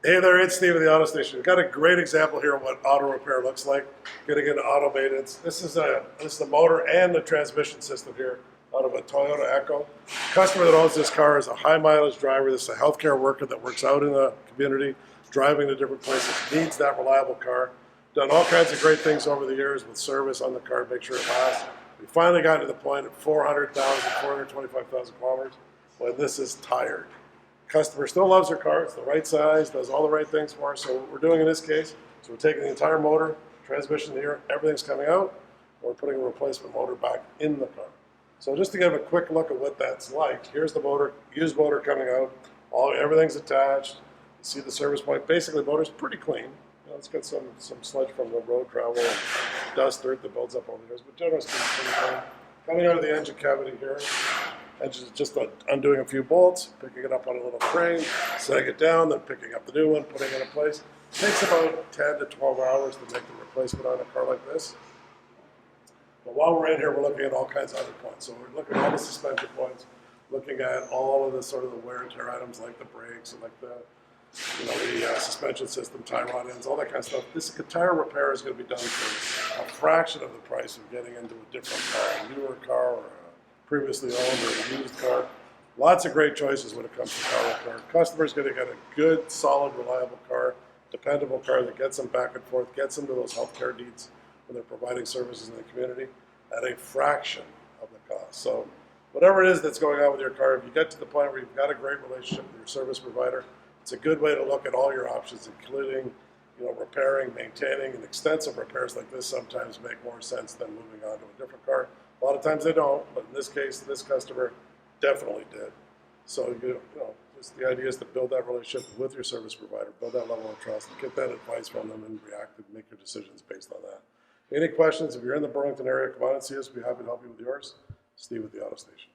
Hey there, it's Steve at the Auto Station. We've got a great example here of what auto repair looks like. Getting into auto maintenance. This is the motor and the transmission system here out of a Toyota Echo. Customer that owns this car is a high mileage driver. This is a healthcare worker that works out in the community, driving to different places, needs that reliable car. Done all kinds of great things over the years with service on the car, make sure it lasts. We finally got to the point at 425,000 kilometers when this is tired. Customer still loves her car, it's the right size, does all the right things for her. So what we're doing in this case is we're taking the entire motor, transmission here, everything's coming out, and we're putting a replacement motor back in the car. So just to give a quick look at what that's like, here's the motor, used motor coming out, everything's attached. You see the service point. Basically the motor's pretty clean. You know, it's got some sludge from the road travel and dust, dirt that builds up over the years, but generally speaking, pretty clean. Coming out of the engine cavity here, engine just undoing a few bolts, picking it up on a little crane, setting it down, then picking up the new one, putting it in place. It takes about 10 to 12 hours to make the replacement on a car like this. But while we're in here, we're looking at all kinds of other points. So we're looking at all the suspension points, looking at all of the sort of the wear and tear items like the brakes and like the suspension system, tie rod ends, all that kind of stuff. This entire repair is going to be done for a fraction of the price of getting into a different car, a newer car, or a previously owned or a used car. Lots of great choices when it comes to car repair. Customer's going to get a good, solid, reliable car, dependable car that gets them back and forth, gets them to those healthcare needs when they're providing services in the community at a fraction of the cost. So whatever it is that's going on with your car, if you get to the point where you've got a great relationship with your service provider, it's a good way to look at all your options, including, repairing, maintaining, and extensive repairs like this sometimes make more sense than moving on to a different car. A lot of times they don't, but in this case, this customer definitely did. So, just the idea is to build that relationship with your service provider, build that level of trust, get that advice from them, and react and make your decisions based on that. Any questions? If you're in the Burlington area, come on and see us. We'll be happy to help you with yours. Steve at the Auto Station.